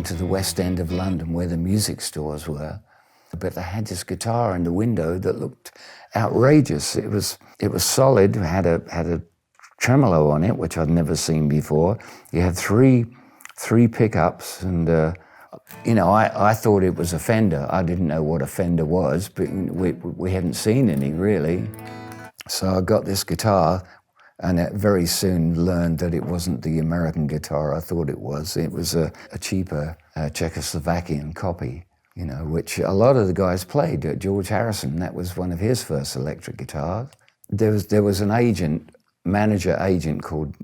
into the West End of London where the music stores were. But they had this guitar in the window that looked outrageous. It was solid, had a tremolo on it, which I'd never seen before. You had three pickups, and I thought it was a Fender. I didn't know what a Fender was, but we hadn't seen any really. So I got this guitar, and I very soon learned that it wasn't the American guitar I thought it was. It was a cheaper Czechoslovakian copy, which a lot of the guys played. George Harrison, that was one of his first electric guitars. There was an manager agent called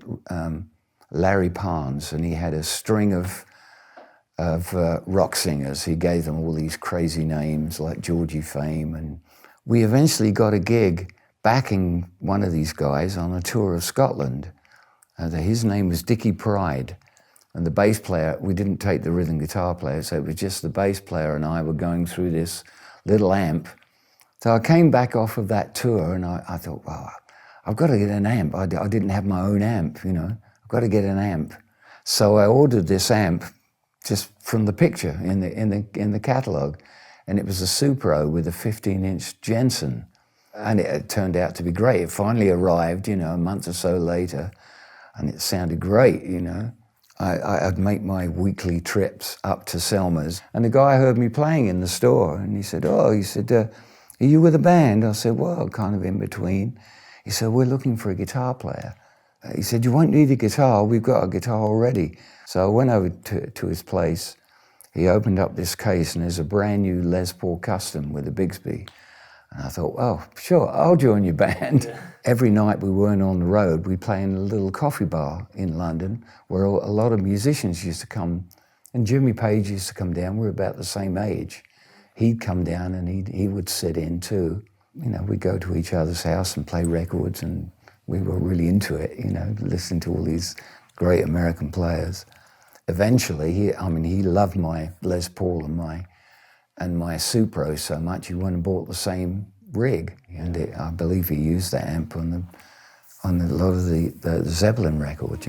Larry Parnes, and he had a string of rock singers. He gave them all these crazy names like Georgie Fame, and we eventually got a gig backing one of these guys on a tour of Scotland. His name was Dickie Pride, and the bass player, we didn't take the rhythm guitar player, so it was just the bass player and I were going through this little amp. So I came back off of that tour and I thought, well, I've got to get an amp. I didn't have my own amp, I've got to get an amp. So I ordered this amp just from the picture in the catalogue, and it was a Supro with a 15-inch Jensen. And it turned out to be great. It finally arrived, a month or so later, and it sounded great, I'd make my weekly trips up to Selma's, and the guy heard me playing in the store, and he said, are you with a band? I said, well, kind of in between. He said, we're looking for a guitar player. He said, you won't need a guitar, we've got a guitar already. So I went over to his place. He opened up this case, and there's a brand new Les Paul Custom with a Bigsby. And I thought, well, sure, I'll join your band. Yeah. Every night we weren't on the road, we'd play in a little coffee bar in London where a lot of musicians used to come, and Jimmy Page used to come down. We were about the same age. He'd come down and he would sit in too. We'd go to each other's house and play records, and we were really into it, listening to all these great American players. Eventually, he loved my Les Paul and my Supro so much, he went and bought the same rig, and I believe he used that amp on a lot of the Zeppelin records.